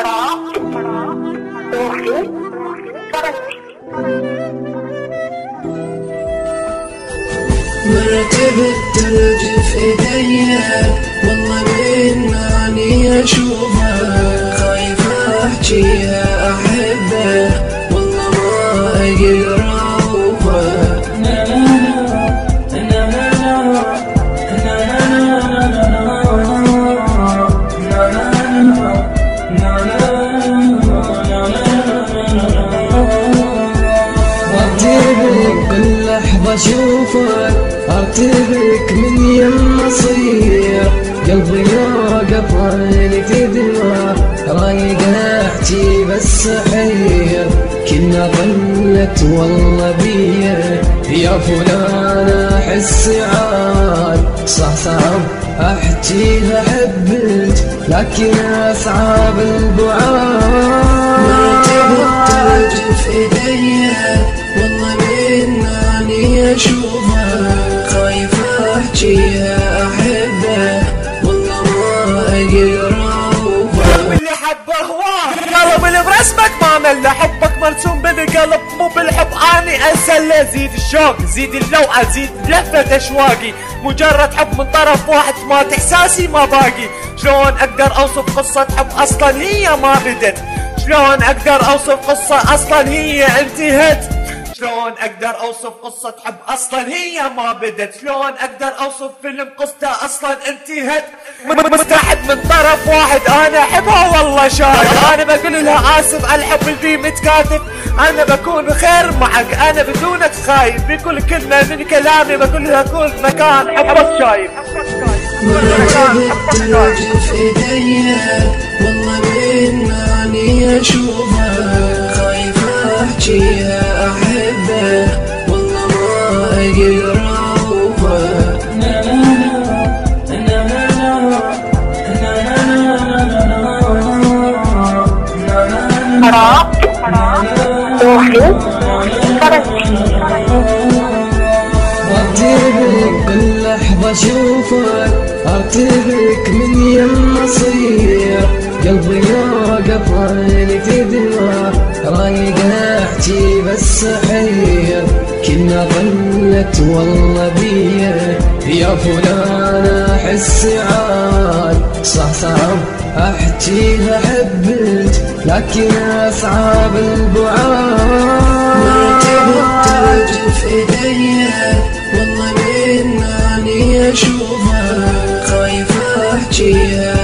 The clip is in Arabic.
مرتب الثلج في ايديا والله من ماني اشوفها، خايف احجيها احبه والله ما اقدر اوفى. كل لحظة اشوفك ارتبك من يم اصير، قلبي واقف عيني تدمع رايق احكي بس حير، كنا ظلت والله بيا يا فلان احس عاد، صح صعب احكيها حبك لكن اصعب البعاد. مرتب الثلج في ايديا والله من ماني اشوفها، خايف احجيها احبه والله ما اقدر اوفى. قلب اللي حبه هواه، قلب اللي برسمك ما مله، حبك مرسوم بالقلب مو بالحب اني اسله، زيد الشوق زيد اللوعه زيد لفه اشواقي، مجرد حب من طرف واحد مات احساسي ما باقي. شلون اقدر اوصف قصه حب اصلا هي ما بدت، شلون اقدر اوصف قصه اصلا هي انتهت، شلون اقدر اوصف قصة حب اصلا هي ما بدت، شلون اقدر اوصف فيلم قصته اصلا انتهت. مستحب من طرف واحد انا احبها والله شايف، انا بقول لها اسف على الحب اللي فيه متكاتف، انا بكون خير معك انا بدونك خايف، بكل كلمة من كلامي بقول لها كل مكان حبك شايف. مرتب الثلج في ايديا والله من ماني اشوفها، خايف احجيها احبه والله ما اقدر اوفى. ارتبك كل لحظة اشوفك ارتبك من يم اصير، قلبي واقف عيني تدمع رايق احكي بس حير، كنا ظلت والله بيا يا فلان احس عاد، صح صعب احكيها حبك لكن اصعب البعاد. مرتب الثلج في ايديا والله من ماني اشوفها، خايف احجيها